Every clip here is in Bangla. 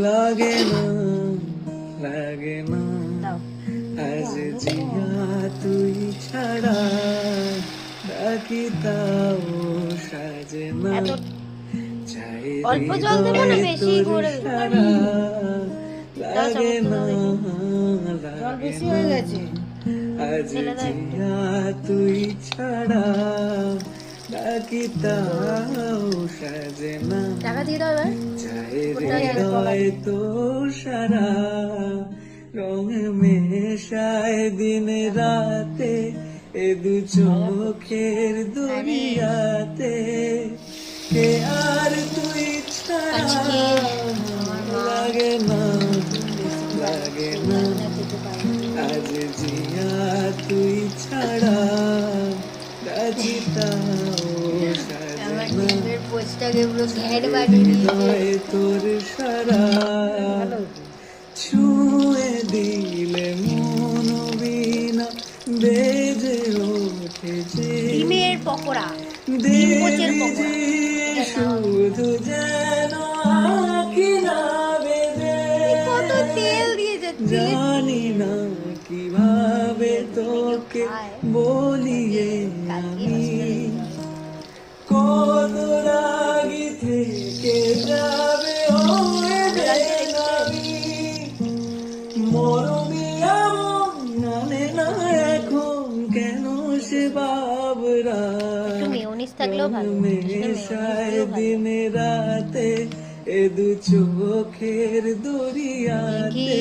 লাগে না লাগে না দাও। আজ জিয়া তুই ছাড়া ডাকি তাও সাজে না এত চাই অল্প জল দেবো না, বেশি করে সারা লাগে না জল বেশি হয়ে গেছে। আজ ফেলে দাও একটু। জিয়া তুই ছাড়া ডাকি তাও সাজে না টাকা দিয়ে দাও এবার। চাই হৃদয় তোর সারা রং মেশায় দিন রাতে এ দু চোখের দরিয়াতে কে আর তুই ছাড়া আজকে আমার মা লাগে না লাগে না আজ জিয়া তুই ছাড়া ডাকি তাও সাজে আমার না ডিমের পোস্টটাকে পুরো ঘ্যাট বানিয়ে দিয়েছে। হৃদয় তোর সারা ছুঁয়ে দিলে মন বিনা বেজে ওঠে যে ডিমের পকোড়া, ডিম পোচের দেবী পকোড়া। যে শুধু যেন আঁখি না বেজে কত তেল দিয়েছে, তেল জানি না কিভাবে তোকে বলিয়ে আমি কত রাগি থেকে যাবে মরবি এমন জানে না এখন কেন সে বাবরা একটু মেয়োনিজ থাকলেও ভালো। মেশায় দিন রাতে এ দু চোখের দরিয়াতে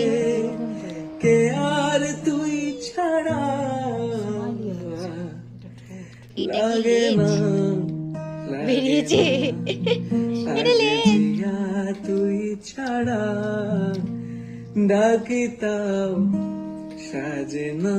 কে আর তুই ছাড়া এটা কি লাগে না লেজ? বেরিয়েছে। এটা লেজ। জিয়া তুই ছাড়া ডাকি তাও সাজে না।